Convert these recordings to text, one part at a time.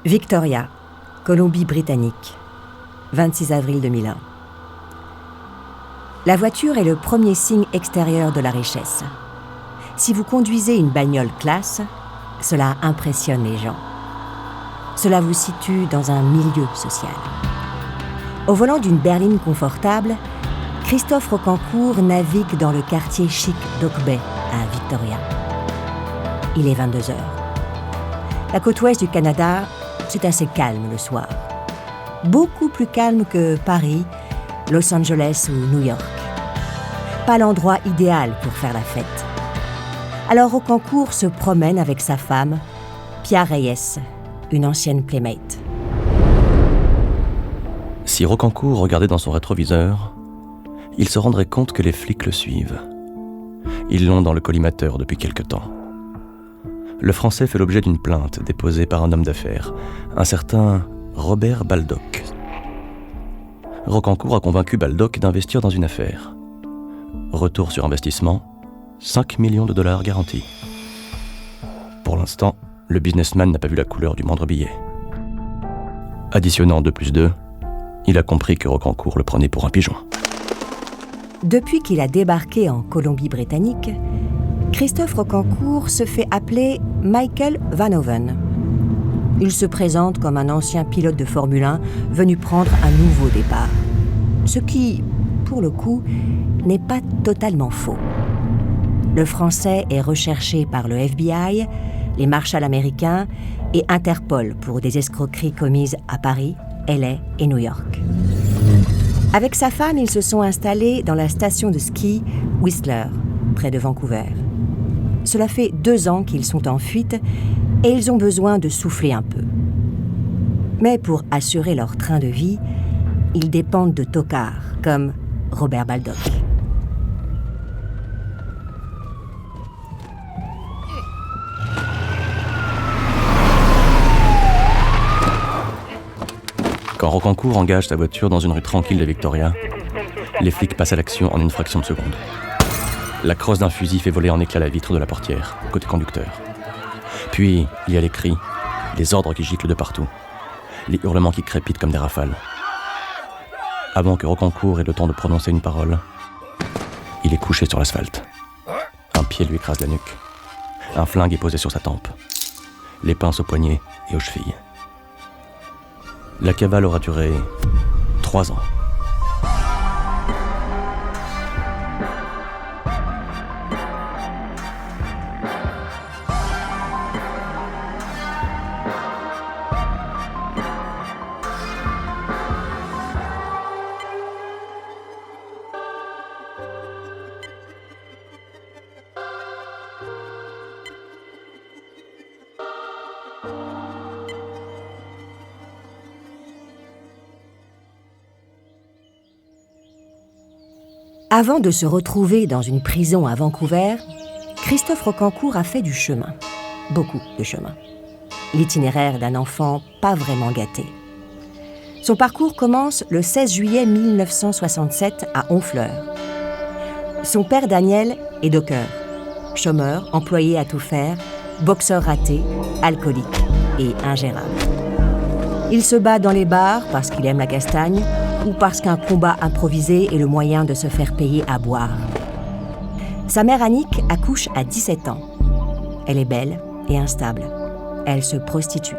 Victoria, Colombie-Britannique, 26 avril 2001. La voiture est le premier signe extérieur de la richesse. Si vous conduisez une bagnole classe, cela impressionne les gens. Cela vous situe dans un milieu social. Au volant d'une berline confortable, Christophe Rocancourt navigue dans le quartier chic d'Oak Bay, à Victoria. Il est 22 heures. La côte ouest du Canada, c'est assez calme le soir. Beaucoup plus calme que Paris, Los Angeles ou New York. Pas l'endroit idéal pour faire la fête. Alors Rocancourt se promène avec sa femme, Pia Reyes, une ancienne playmate. Si Rocancourt regardait dans son rétroviseur, il se rendrait compte que les flics le suivent. Ils l'ont dans le collimateur depuis quelque temps. Le Français fait l'objet d'une plainte déposée par un homme d'affaires, un certain Robert Baldock. Rocancourt a convaincu Baldock d'investir dans une affaire. Retour sur investissement, 5 millions de dollars garantis. Pour l'instant, le businessman n'a pas vu la couleur du moindre billet. Additionnant 2 + 2, il a compris que Rocancourt le prenait pour un pigeon. Depuis qu'il a débarqué en Colombie-Britannique, Christophe Rocancourt se fait appeler Michael Van Hoven. Il se présente comme un ancien pilote de Formule 1 venu prendre un nouveau départ. Ce qui, pour le coup, n'est pas totalement faux. Le Français est recherché par le FBI, les Marshals américains et Interpol pour des escroqueries commises à Paris, LA et New York. Avec sa femme, ils se sont installés dans la station de ski Whistler, près de Vancouver. Cela fait 2 ans qu'ils sont en fuite et ils ont besoin de souffler un peu. Mais pour assurer leur train de vie, ils dépendent de tocards comme Robert Baldock. Quand Rocancourt engage sa voiture dans une rue tranquille de Victoria, les flics passent à l'action en une fraction de seconde. La crosse d'un fusil fait voler en éclats la vitre de la portière, côté conducteur. Puis, il y a les cris, les ordres qui giclent de partout, les hurlements qui crépitent comme des rafales. Avant que Rocancourt ait le temps de prononcer une parole, il est couché sur l'asphalte. Un pied lui écrase la nuque. Un flingue est posé sur sa tempe. Les pinces aux poignets et aux chevilles. La cavale aura duré 3 ans. Avant de se retrouver dans une prison à Vancouver, Christophe Rocancourt a fait du chemin. Beaucoup de chemin. L'itinéraire d'un enfant pas vraiment gâté. Son parcours commence le 16 juillet 1967 à Honfleur. Son père Daniel est docker, chômeur, employé à tout faire, boxeur raté, alcoolique et ingérable. Il se bat dans les bars parce qu'il aime la castagne ou parce qu'un combat improvisé est le moyen de se faire payer à boire. Sa mère Annick accouche à 17 ans. Elle est belle et instable. Elle se prostitue.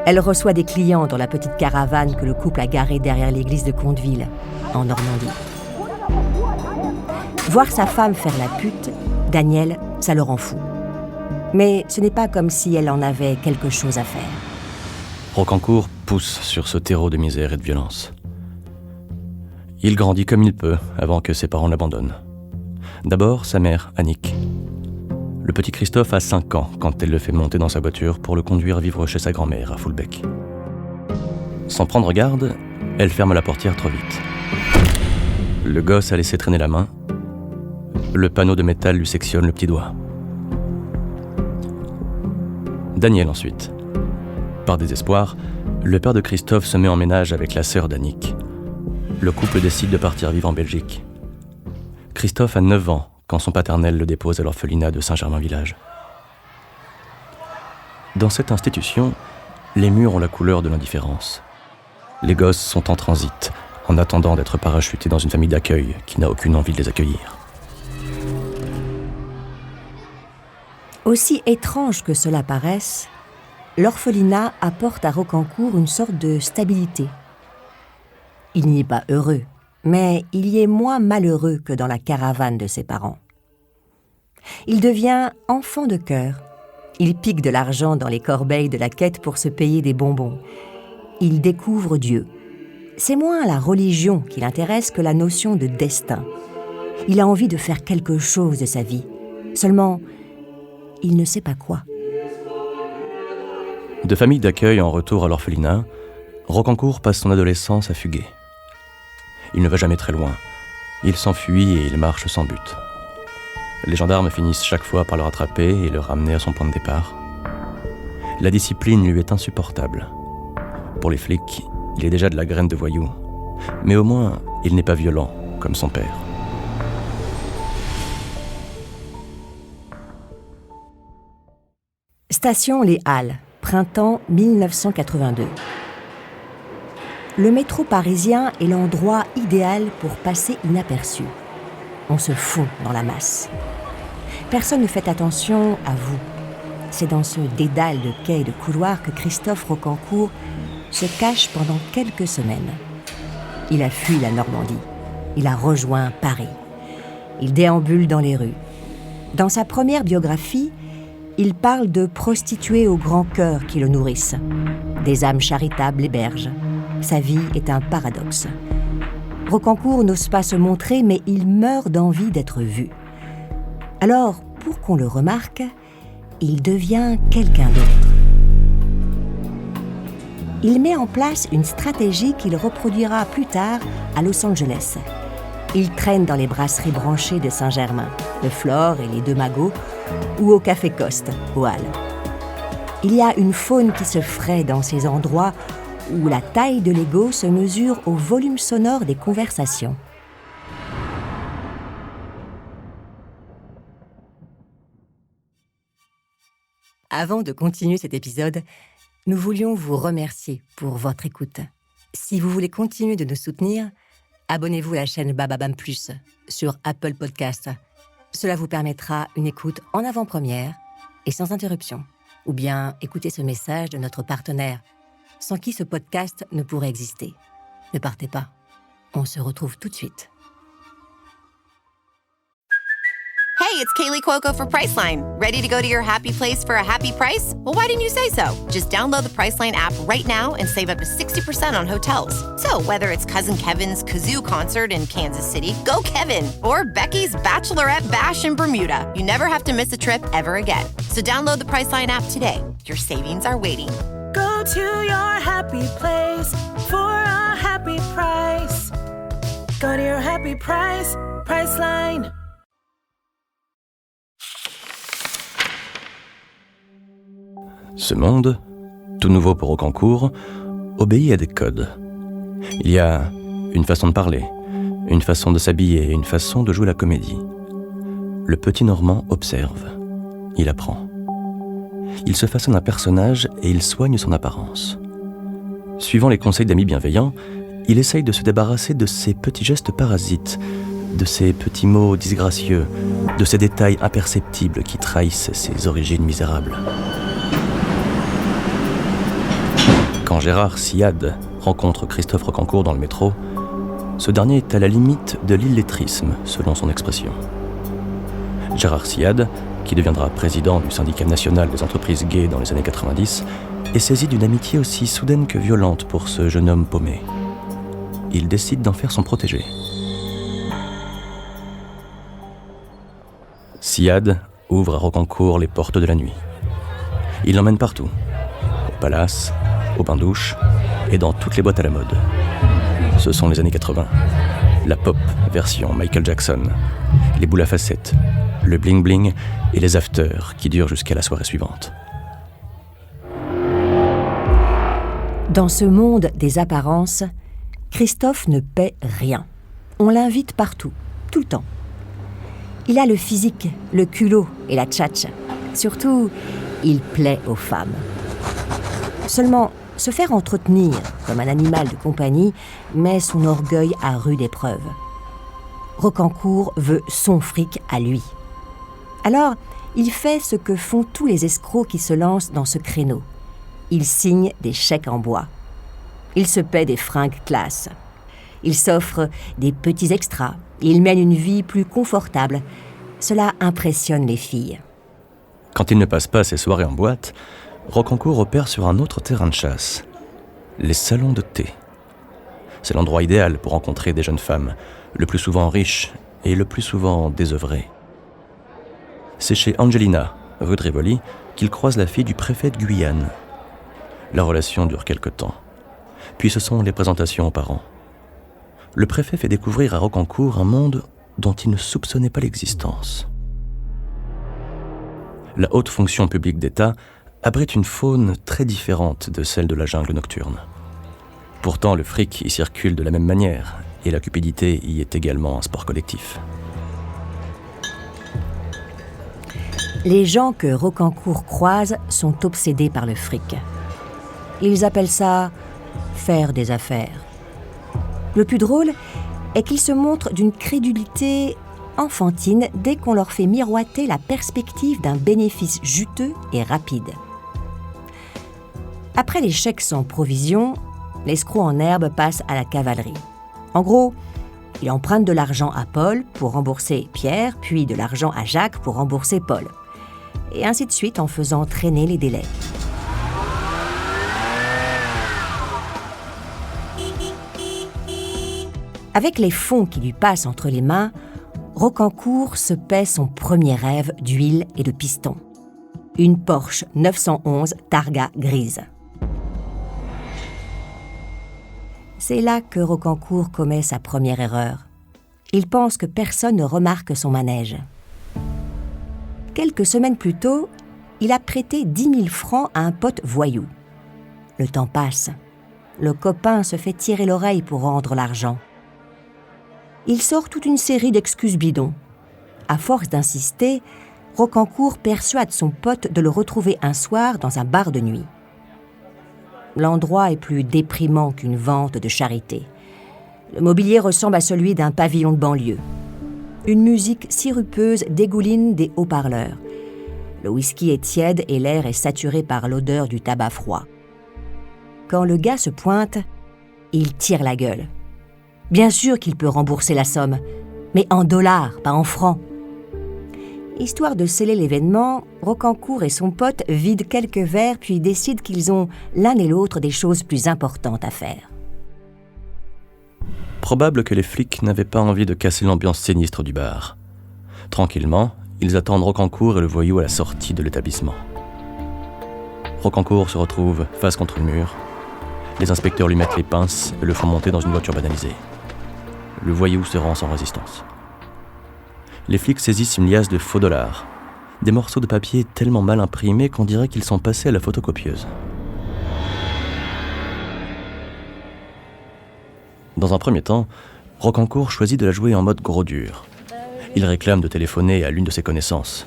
Elle reçoit des clients dans la petite caravane que le couple a garée derrière l'église de Conteville, en Normandie. Voir sa femme faire la pute, Daniel, ça le rend fou. Mais ce n'est pas comme si elle en avait quelque chose à faire. Rocancourt pousse sur ce terreau de misère et de violence. Il grandit comme il peut avant que ses parents l'abandonnent. D'abord, sa mère, Annick. Le petit Christophe a 5 ans quand elle le fait monter dans sa voiture pour le conduire vivre chez sa grand-mère à Foulbec. Sans prendre garde, elle ferme la portière trop vite. Le gosse a laissé traîner la main. Le panneau de métal lui sectionne le petit doigt. Daniel ensuite. Par désespoir, le père de Christophe se met en ménage avec la sœur d'Annick. Le couple décide de partir vivre en Belgique. Christophe a 9 ans quand son paternel le dépose à l'orphelinat de Saint-Germain-Village. Dans cette institution, Les murs ont la couleur de l'indifférence. Les gosses sont en transit, en attendant d'être parachutés dans une famille d'accueil qui n'a aucune envie de les accueillir. Aussi étrange que cela paraisse, l'orphelinat apporte à Rocancourt une sorte de stabilité. Il n'y est pas heureux, mais il y est moins malheureux que dans la caravane de ses parents. Il devient enfant de cœur. Il pique de l'argent dans les corbeilles de la quête pour se payer des bonbons. Il découvre Dieu. C'est moins la religion qui l'intéresse que la notion de destin. Il a envie de faire quelque chose de sa vie. Seulement, il ne sait pas quoi. De famille d'accueil en retour à l'orphelinat, Rocancourt passe son adolescence à fuguer. Il ne va jamais très loin. Il s'enfuit et il marche sans but. Les gendarmes finissent chaque fois par le rattraper et le ramener à son point de départ. La discipline lui est insupportable. Pour les flics, il est déjà de la graine de voyou. Mais au moins, il n'est pas violent, comme son père. Station Les Halles, printemps 1982. Le métro parisien est l'endroit idéal pour passer inaperçu. On se fond dans la masse. Personne ne fait attention à vous. C'est dans ce dédale de quais et de couloirs que Christophe Rocancourt se cache pendant quelques semaines. Il a fui la Normandie. Il a rejoint Paris. Il déambule dans les rues. Dans sa première biographie, il parle de prostituées au grand cœur qui le nourrissent. Des âmes charitables l'hébergent. Sa vie est un paradoxe. Rocancourt n'ose pas se montrer, mais il meurt d'envie d'être vu. Alors, pour qu'on le remarque, il devient quelqu'un d'autre. Il met en place une stratégie qu'il reproduira plus tard à Los Angeles. Il traîne dans les brasseries branchées de Saint-Germain, le Flore et les Deux Magots, ou au Café Coste, aux Halles. Il y a une faune qui se fraie dans ces endroits où la taille de l'ego se mesure au volume sonore des conversations. Avant de continuer cet épisode, nous voulions vous remercier pour votre écoute. Si vous voulez continuer de nous soutenir, abonnez-vous à la chaîne Bababam Plus sur Apple Podcasts. Cela vous permettra une écoute en avant-première et sans interruption. Ou bien écoutez ce message de notre partenaire, sans qui ce podcast ne pourrait exister. Ne partez pas, on se retrouve tout de suite. Hey, it's Kaylee Cuoco for Priceline. Ready to go to your happy place for a happy price? Well, why didn't you say so? Just download the Priceline app right now and save up to 60% on hotels. So whether it's Cousin Kevin's Kazoo Concert in Kansas City, go Kevin, or Becky's Bachelorette Bash in Bermuda, you never have to miss a trip ever again. So download the Priceline app today. Your savings are waiting. Go to your happy place for a happy price. Go to your happy price, Priceline. Ce monde, tout nouveau pour Rocancourt, obéit à des codes. Il y a une façon de parler, une façon de s'habiller et une façon de jouer la comédie. Le petit Normand observe, il apprend. Il se façonne un personnage et il soigne son apparence. Suivant les conseils d'amis bienveillants, il essaye de se débarrasser de ces petits gestes parasites, de ces petits mots disgracieux, de ces détails imperceptibles qui trahissent ses origines misérables. Quand Gérard Siad rencontre Christophe Rocancourt dans le métro, ce dernier est à la limite de l'illettrisme, selon son expression. Gérard Siad, qui deviendra président du syndicat national des entreprises gays dans les années 90, est saisi d'une amitié aussi soudaine que violente pour ce jeune homme paumé. Il décide d'en faire son protégé. Siad ouvre à Rocancourt les portes de la nuit. Il l'emmène partout, au palace, au bain-douche et dans toutes les boîtes à la mode. Ce sont les années 80. La pop version Michael Jackson, les boules à facettes, le bling-bling et les afters qui durent jusqu'à la soirée suivante. Dans ce monde des apparences, Christophe ne paie rien. On l'invite partout, tout le temps. Il a le physique, le culot et la tchatche. Surtout, il plaît aux femmes. Seulement, se faire entretenir comme un animal de compagnie met son orgueil à rude épreuve. Rocancourt veut son fric à lui. Alors, il fait ce que font tous les escrocs qui se lancent dans ce créneau. Il signe des chèques en bois. Il se paie des fringues classe. Il s'offre des petits extras. Il mène une vie plus confortable. Cela impressionne les filles. Quand il ne passe pas ses soirées en boîte, Rocancourt opère sur un autre terrain de chasse, les salons de thé. C'est l'endroit idéal pour rencontrer des jeunes femmes, le plus souvent riches et le plus souvent désœuvrées. C'est chez Angelina, rue de Rivoli, qu'il croise la fille du préfet de Guyane. La relation dure quelque temps. Puis ce sont les présentations aux parents. Le préfet fait découvrir à Rocancourt un monde dont il ne soupçonnait pas l'existence. La haute fonction publique d'État abrite une faune très différente de celle de la jungle nocturne. Pourtant, le fric y circule de la même manière, et la cupidité y est également un sport collectif. Les gens que Rocancourt croise sont obsédés par le fric. Ils appellent ça « faire des affaires ». Le plus drôle est qu'ils se montrent d'une crédulité enfantine dès qu'on leur fait miroiter la perspective d'un bénéfice juteux et rapide. Après les chèques sans provision, l'escroc en herbe passe à la cavalerie. En gros, il emprunte de l'argent à Paul pour rembourser Pierre, puis de l'argent à Jacques pour rembourser Paul. Et ainsi de suite en faisant traîner les délais. Avec les fonds qui lui passent entre les mains, Rocancourt se paie son premier rêve d'huile et de piston. Une Porsche 911 Targa grise. C'est là que Rocancourt commet sa première erreur. Il pense que personne ne remarque son manège. Quelques semaines plus tôt, il a prêté 10 000 francs à un pote voyou. Le temps passe. Le copain se fait tirer l'oreille pour rendre l'argent. Il sort toute une série d'excuses bidons. À force d'insister, Rocancourt persuade son pote de le retrouver un soir dans un bar de nuit. L'endroit est plus déprimant qu'une vente de charité. Le mobilier ressemble à celui d'un pavillon de banlieue. Une musique sirupeuse dégouline des haut-parleurs. Le whisky est tiède et l'air est saturé par l'odeur du tabac froid. Quand le gars se pointe, il tire la gueule. Bien sûr qu'il peut rembourser la somme, mais en dollars, pas en francs. Histoire de sceller l'événement, Rocancourt et son pote vident quelques verres puis décident qu'ils ont l'un et l'autre des choses plus importantes à faire. Probable que les flics n'avaient pas envie de casser l'ambiance sinistre du bar. Tranquillement, ils attendent Rocancourt et le voyou à la sortie de l'établissement. Rocancourt se retrouve face contre le mur. Les inspecteurs lui mettent les pinces et le font monter dans une voiture banalisée. Le voyou se rend sans résistance. Les flics saisissent une liasse de faux dollars. Des morceaux de papier tellement mal imprimés qu'on dirait qu'ils sont passés à la photocopieuse. Dans un premier temps, Rocancourt choisit de la jouer en mode gros dur. Il réclame de téléphoner à l'une de ses connaissances.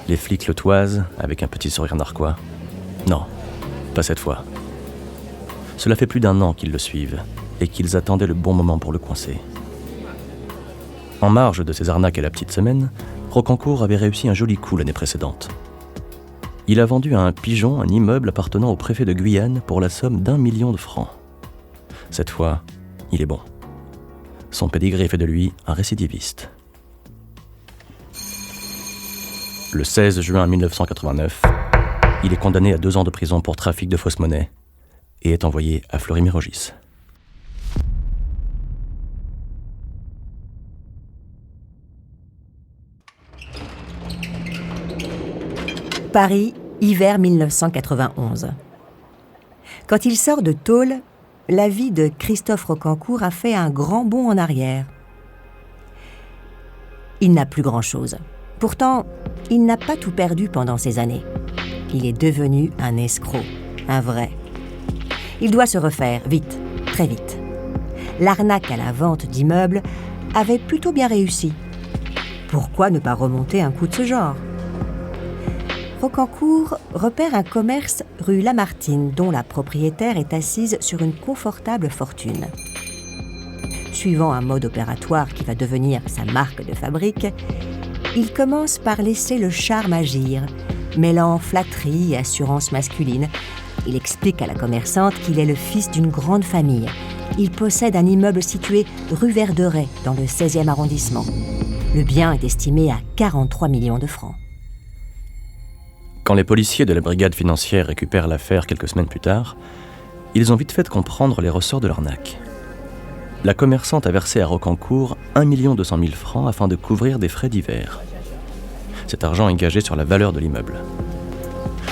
Les flics le toisent avec un petit sourire narquois. Non, pas cette fois. Cela fait plus d'1 an qu'ils le suivent et qu'ils attendaient le bon moment pour le coincer. En marge de ces arnaques à la petite semaine, Rocancourt avait réussi un joli coup l'année précédente. Il a vendu à un pigeon un immeuble appartenant au préfet de Guyane pour la somme d'1 million de francs. Cette fois, il est bon. Son pédigré fait de lui un récidiviste. Le 16 juin 1989, il est condamné à 2 ans de prison pour trafic de fausses monnaies et est envoyé à Fleury-Mérogis. Paris, hiver 1991. Quand il sort de tôle, la vie de Christophe Rocancourt a fait un grand bond en arrière. Il n'a plus grand-chose. Pourtant, il n'a pas tout perdu pendant ces années. Il est devenu un escroc, un vrai. Il doit se refaire, vite, très vite. L'arnaque à la vente d'immeubles avait plutôt bien réussi. Pourquoi ne pas remonter un coup de ce genre ? Rocancourt repère un commerce rue Lamartine dont la propriétaire est assise sur une confortable fortune. Suivant un mode opératoire qui va devenir sa marque de fabrique, il commence par laisser le charme agir, mêlant flatterie et assurance masculine. Il explique à la commerçante qu'il est le fils d'une grande famille. Il possède un immeuble situé rue Verderet, dans le 16e arrondissement. Le bien est estimé à 43 millions de francs. Quand les policiers de la brigade financière récupèrent l'affaire quelques semaines plus tard, ils ont vite fait de comprendre les ressorts de l'arnaque. La commerçante a versé à Rocancourt 1 200 000 francs afin de couvrir des frais divers. Cet argent est gagé sur la valeur de l'immeuble.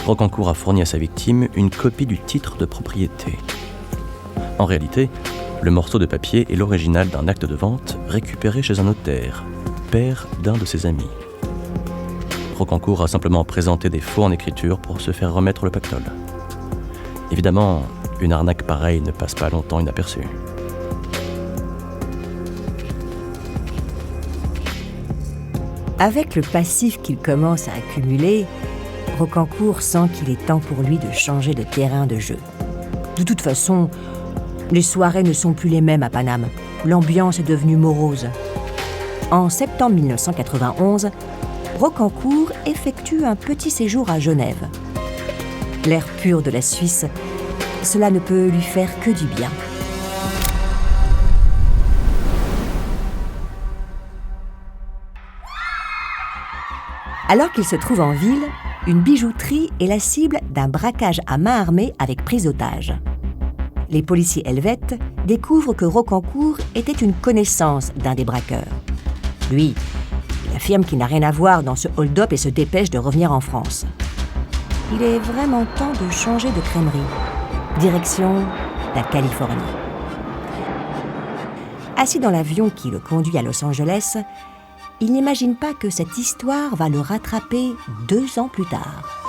Rocancourt a fourni à sa victime une copie du titre de propriété. En réalité, le morceau de papier est l'original d'un acte de vente récupéré chez un notaire, père d'un de ses amis. Rocancourt a simplement présenté des faux en écriture pour se faire remettre le pactole. Évidemment, une arnaque pareille ne passe pas longtemps inaperçue. Avec le passif qu'il commence à accumuler, Rocancourt sent qu'il est temps pour lui de changer de terrain de jeu. De toute façon, les soirées ne sont plus les mêmes à Paname. L'ambiance est devenue morose. En septembre 1991, Rocancourt effectue un petit séjour à Genève. L'air pur de la Suisse, cela ne peut lui faire que du bien. Alors qu'il se trouve en ville, une bijouterie est la cible d'un braquage à main armée avec prise d'otage. Les policiers helvètes découvrent que Rocancourt était une connaissance d'un des braqueurs. Lui, il affirme qu'il n'a rien à voir dans ce hold-up et se dépêche de revenir en France. Il est vraiment temps de changer de crèmerie. Direction la Californie. Assis dans l'avion qui le conduit à Los Angeles, il n'imagine pas que cette histoire va le rattraper 2 ans plus tard.